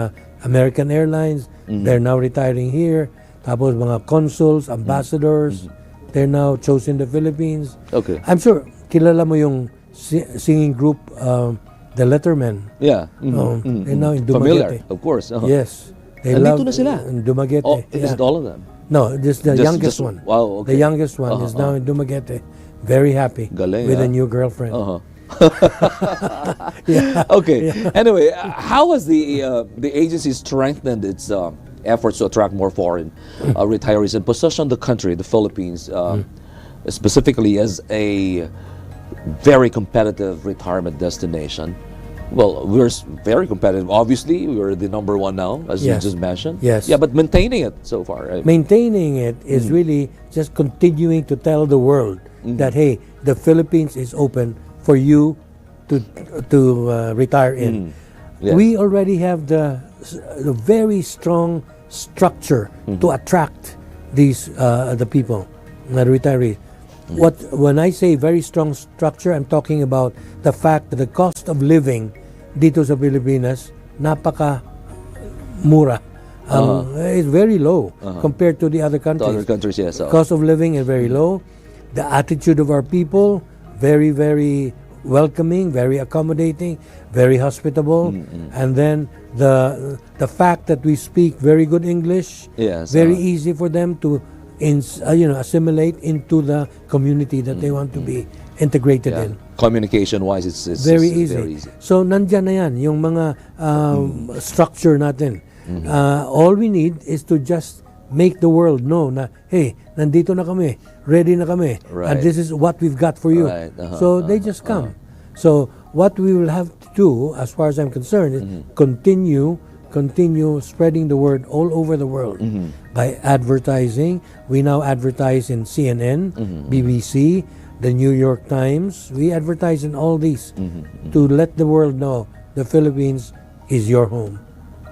[SPEAKER 3] American Airlines. They're now retiring here. Tapos mga consuls, ambassadors, they're now chosen in the Philippines.
[SPEAKER 2] Okay.
[SPEAKER 3] I'm sure kilala mo yung singing group, the Lettermen.
[SPEAKER 2] Yeah.
[SPEAKER 3] They're now in
[SPEAKER 2] Familiar,
[SPEAKER 3] Dumaguete.
[SPEAKER 2] of course.
[SPEAKER 3] Yes. They
[SPEAKER 2] Nandito
[SPEAKER 3] love
[SPEAKER 2] na sila?
[SPEAKER 3] in Dumaguete.
[SPEAKER 2] Oh,
[SPEAKER 3] Yeah.
[SPEAKER 2] is it all of them?
[SPEAKER 3] No, just the youngest one.
[SPEAKER 2] Wow, okay.
[SPEAKER 3] The youngest one is now in Dumaguete. Very happy
[SPEAKER 2] Galing,
[SPEAKER 3] with a
[SPEAKER 2] ah.
[SPEAKER 3] new girlfriend.
[SPEAKER 2] Okay. Anyway, how has the agency strengthened its efforts to attract more foreign retirees and position the country, the Philippines, specifically as a very competitive retirement destination? Well, we're very competitive. Obviously, we're the number one now, as
[SPEAKER 3] Yes.
[SPEAKER 2] you just mentioned.
[SPEAKER 3] Yes.
[SPEAKER 2] Yeah, but maintaining it so far. Right?
[SPEAKER 3] Maintaining it is really just continuing to tell the world that, hey, the Philippines is open for you to retire in.
[SPEAKER 2] Yes.
[SPEAKER 3] We already have the very strong structure to attract these the people, the retirees. When I say very strong structure, I'm talking about the fact that the cost of living dito sa Pilipinas napaka mura. It's very low compared to the other countries.
[SPEAKER 2] To other countries, yes.
[SPEAKER 3] Cost of living is very low. The attitude of our people, very, very welcoming, very accommodating, very hospitable. And then the fact that we speak very good English,
[SPEAKER 2] Yes,
[SPEAKER 3] very easy for them to assimilate into the community that they want to be integrated
[SPEAKER 2] Yeah.
[SPEAKER 3] in.
[SPEAKER 2] Communication-wise, it's
[SPEAKER 3] Very
[SPEAKER 2] it's
[SPEAKER 3] easy.
[SPEAKER 2] very easy.
[SPEAKER 3] So nandyan na yan, yung mga structure natin. All we need is to just make the world know na, hey, nandito na kami, ready na kami,
[SPEAKER 2] Right.
[SPEAKER 3] and this is what we've got for you.
[SPEAKER 2] Right,
[SPEAKER 3] So they just come. So what we will have to do, as far as I'm concerned, is continue spreading the word all over the world by advertising. We now advertise in CNN, BBC, the New York Times. We advertise in all these to let the world know the Philippines is your home.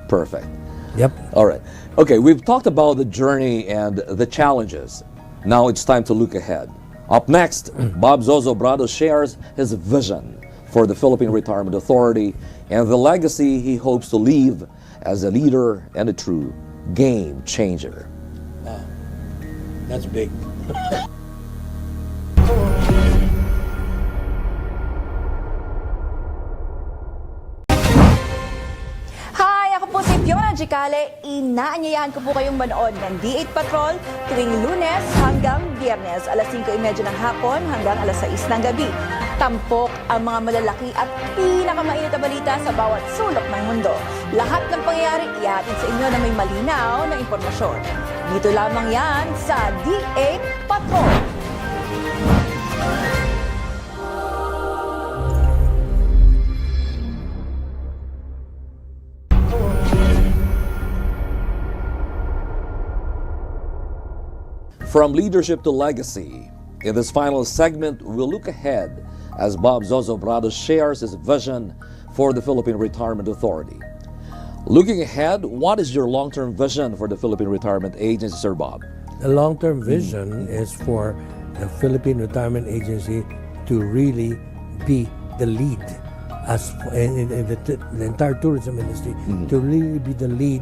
[SPEAKER 2] Perfect.
[SPEAKER 3] Yep.
[SPEAKER 2] All right. Okay, we've talked about the journey and the challenges. Now it's time to look ahead. Up next, Bob Zozobrado shares his vision for the Philippine Retirement Authority and the legacy he hopes to leave as a leader and a true game changer.
[SPEAKER 3] That's big.
[SPEAKER 5] Magicale, inaanyayahan ko po kayong manood ng D8 Patrol tuwing Lunes hanggang Biyernes, alas 5:30 ng hapon hanggang alas 6 ng gabi. Tampok ang mga malalaki at pinakamainit na balita sa bawat sulok ng mundo. Lahat ng pangyayari ihatid sa inyo na may malinaw na impormasyon. Dito lamang yan sa D8 Patrol.
[SPEAKER 2] From leadership to legacy, in this final segment, we'll look ahead as Bob Zozobrado shares his vision for the Philippine Retirement Authority. Looking ahead, what is your long-term vision for the Philippine Retirement Agency, Sir Bob?
[SPEAKER 3] The long-term vision is for the Philippine Retirement Agency to really be the lead as in the entire tourism industry, to really be the lead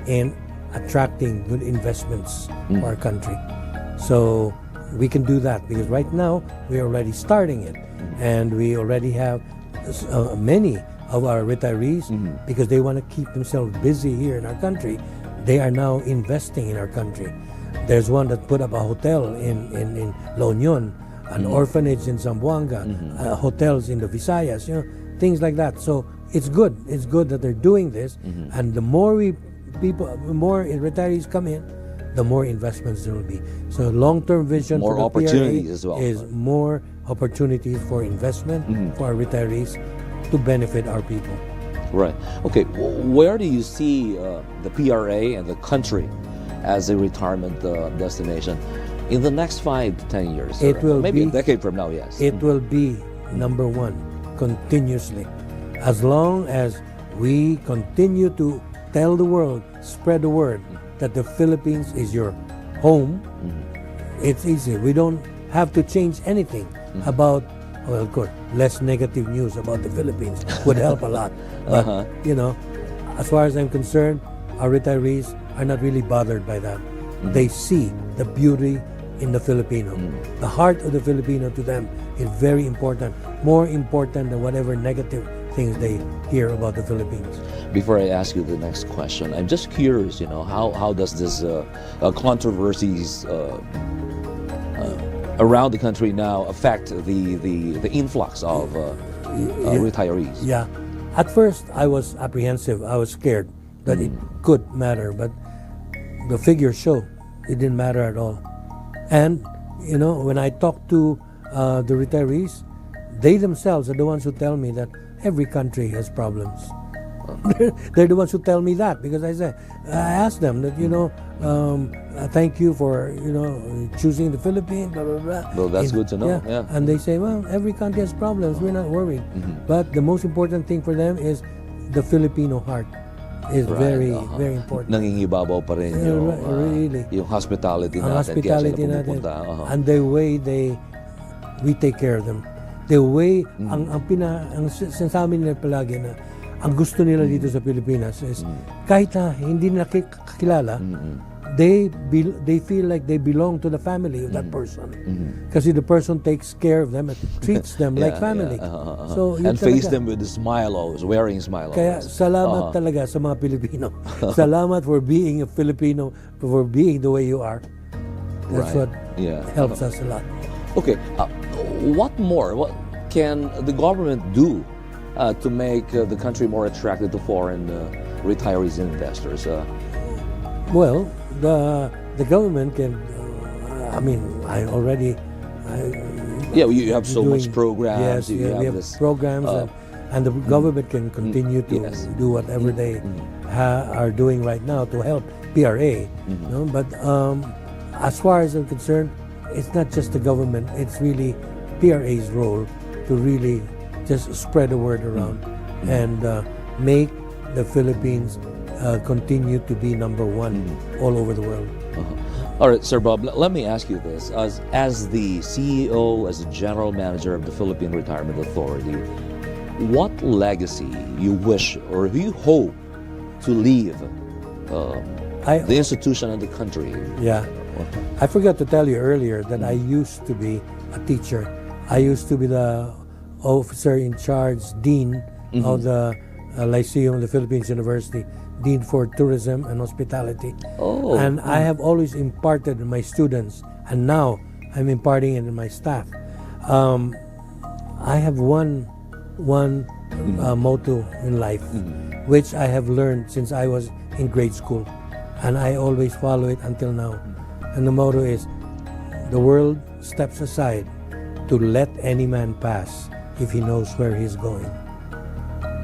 [SPEAKER 3] in attracting good investments for our country. So we can do that because right now we're already starting it, and we already have many of our retirees because they want to keep themselves busy here in our country. They are now investing in our country. There's one that put up a hotel in La Union, an orphanage in Zamboanga, hotels in the Visayas, things like that. So it's good. It's good that they're doing this, and the more more retirees come in, the more investments there will be. So long-term vision
[SPEAKER 2] More
[SPEAKER 3] for the
[SPEAKER 2] opportunities
[SPEAKER 3] PRA
[SPEAKER 2] as well.
[SPEAKER 3] is more opportunities for investment for our retirees to benefit our people.
[SPEAKER 2] Right. Okay. Where do you see the PRA and the country as a retirement destination in the next 5 to 10 years?
[SPEAKER 3] It will
[SPEAKER 2] maybe
[SPEAKER 3] be-
[SPEAKER 2] a decade from now. Yes.
[SPEAKER 3] It will be number one continuously. As long as we continue to tell the world, spread the word that the Philippines is your home, it's easy. We don't have to change anything about, well, of course, less negative news about the Philippines would help a lot. But, as far as I'm concerned, our retirees are not really bothered by that. They see the beauty in the Filipino. The heart of the Filipino to them is very important, more important than whatever negative things they hear about the Philippines.
[SPEAKER 2] Before I ask you the next question, I'm just curious. How does this controversies around the country now affect the influx of retirees?
[SPEAKER 3] Yeah. At first, I was apprehensive. I was scared that it could matter, but the figures show it didn't matter at all. And, when I talk to the retirees, they themselves are the ones who tell me that every country has problems. They're the ones who tell me that because I asked them that, thank you for, choosing the Philippines, blah, blah, blah.
[SPEAKER 2] Well, that's good to know. Yeah.
[SPEAKER 3] And they say, well, every country has problems. We're not worried. But the most important thing for them is the Filipino heart is very, very important.
[SPEAKER 2] Nangingibabaw pa rin
[SPEAKER 3] Really.
[SPEAKER 2] yung hospitality
[SPEAKER 3] Ang
[SPEAKER 2] natin.
[SPEAKER 3] hospitality
[SPEAKER 2] kaya sila
[SPEAKER 3] natin.
[SPEAKER 2] pumupunta.
[SPEAKER 3] And the way we take care of them. The way, ang sinasabi nila palagi na, ang gusto nila dito sa Pilipinas is, kahit na hindi nila kakilala, they feel like they belong to the family of that person. Kasi the person takes care of them and treats them like family. So, yun
[SPEAKER 2] And face
[SPEAKER 3] talaga.
[SPEAKER 2] them with a smile always, wearing smile
[SPEAKER 3] Kaya
[SPEAKER 2] always.
[SPEAKER 3] salamat talaga sa mga Pilipino. Salamat for being a Filipino, for being the way you are. That's
[SPEAKER 2] Right.
[SPEAKER 3] what
[SPEAKER 2] Yeah.
[SPEAKER 3] helps us a lot.
[SPEAKER 2] Okay, what more? What can the government do to make the country more attractive to foreign retirees and investors?
[SPEAKER 3] Well, the government can.
[SPEAKER 2] Yeah, you have so much
[SPEAKER 3] doing-
[SPEAKER 2] programs.
[SPEAKER 3] Yes,
[SPEAKER 2] you
[SPEAKER 3] we have
[SPEAKER 2] this,
[SPEAKER 3] programs, and the government can continue to
[SPEAKER 2] Yes.
[SPEAKER 3] do whatever they are doing right now to help PRA. But as far as I'm concerned, it's not just the government; it's really PRA's role to really just spread the word around and make the Philippines continue to be number one all over the world.
[SPEAKER 2] All right, Sir Bob, let me ask you this. As the CEO, as the General Manager of the Philippine Retirement Authority, what legacy you wish or you hope to leave the institution and the country?
[SPEAKER 3] Yeah. I forgot to tell you earlier that I used to be a teacher. I used to be the officer in charge, dean of the Lyceum of the Philippines University, Dean for Tourism and Hospitality.
[SPEAKER 2] Oh.
[SPEAKER 3] And I have always imparted in my students, and now I'm imparting it in my staff. I have one motto in life, which I have learned since I was in grade school, and I always follow it until now. And the motto is, the world steps aside to let any man pass if he knows where he's going.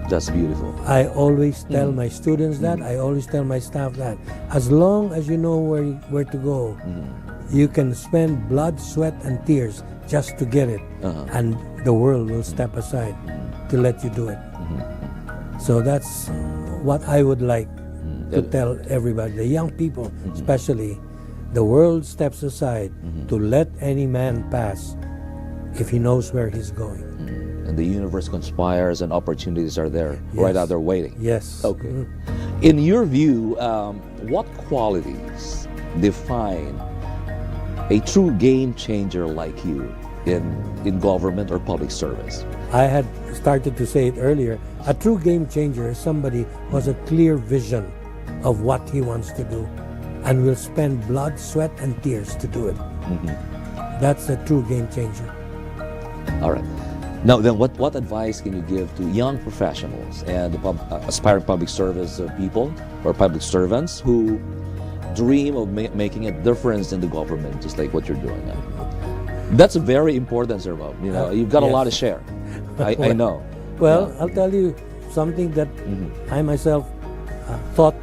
[SPEAKER 2] That's beautiful.
[SPEAKER 3] I always tell my students that, I always tell my staff that. As long as you know where to go, you can spend blood, sweat, and tears just to get it, and the world will step aside to let you do it. So that's what I would like to tell everybody, the young people especially. The world steps aside to let any man pass if he knows where he's going.
[SPEAKER 2] And the universe conspires and opportunities are there, right out there waiting.
[SPEAKER 3] Yes.
[SPEAKER 2] Okay. In your view, what qualities define a true game changer like you in government or public service?
[SPEAKER 3] I had started to say it earlier. A true game changer is somebody who has a clear vision of what he wants to do and will spend blood, sweat, and tears to do it. That's a true game changer.
[SPEAKER 2] All right. Now, then, what advice can you give to young professionals and aspiring public service people or public servants who dream of making a difference in the government, just like what you're doing now? That's very important, Sir Bob. You know, you've got a lot to share. I know.
[SPEAKER 3] Well, I'll tell you something that I myself thought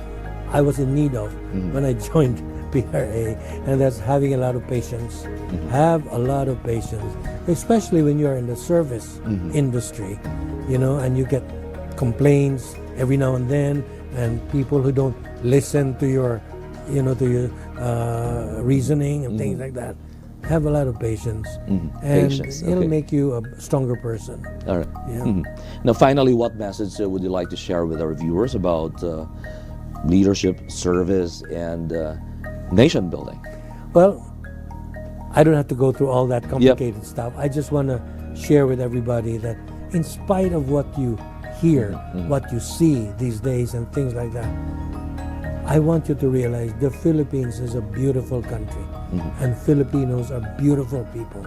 [SPEAKER 3] I was in need of when I joined PRA, and that's having a lot of patience. Have a lot of patience, especially when you're in the service industry, you know, and you get complaints every now and then, and people who don't listen to your, you know, to your reasoning and things like that. Have a lot of patience, and
[SPEAKER 2] Patience,
[SPEAKER 3] it'll
[SPEAKER 2] okay.
[SPEAKER 3] make you a stronger person.
[SPEAKER 2] All right.
[SPEAKER 3] Yeah.
[SPEAKER 2] Now, finally, what message would you like to share with our viewers about leadership, service, and nation building?
[SPEAKER 3] Well, I don't have to go through all that complicated stuff. I just want to share with everybody that in spite of what you hear, what you see these days and things like that, I want you to realize the Philippines is a beautiful country, and Filipinos are beautiful people.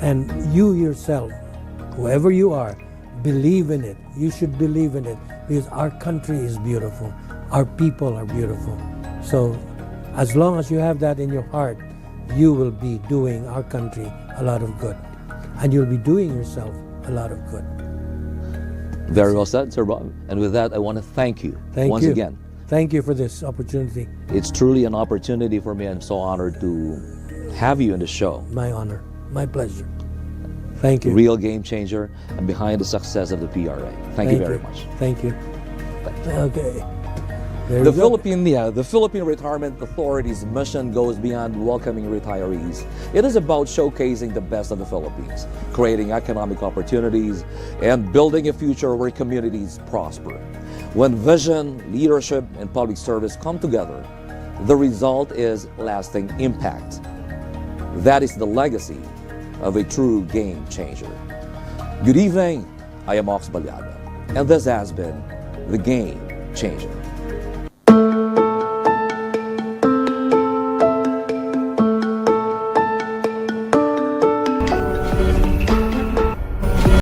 [SPEAKER 3] And you yourself, whoever you are, believe in it. You should believe in it because our country is beautiful. Our people are beautiful. So as long as you have that in your heart, you will be doing our country a lot of good. And you'll be doing yourself a lot of good.
[SPEAKER 2] Very well said, Sir Bob. And with that, I want to thank you once again.
[SPEAKER 3] Thank you for this opportunity.
[SPEAKER 2] It's truly an opportunity for me. I'm so honored to have you in the show.
[SPEAKER 3] My honor. My pleasure. Thank you.
[SPEAKER 2] Real game changer and behind the success of the PRA. Thank you very much.
[SPEAKER 3] Thank you. Okay. There
[SPEAKER 2] The
[SPEAKER 3] you go.
[SPEAKER 2] Philippine Retirement Authority's mission goes beyond welcoming retirees. It is about showcasing the best of the Philippines, creating economic opportunities, and building a future where communities prosper. When vision, leadership, and public service come together, the result is lasting impact. That is the legacy of a true game changer. Good evening, I am Ox Baliaga, and this has been The Game Changer.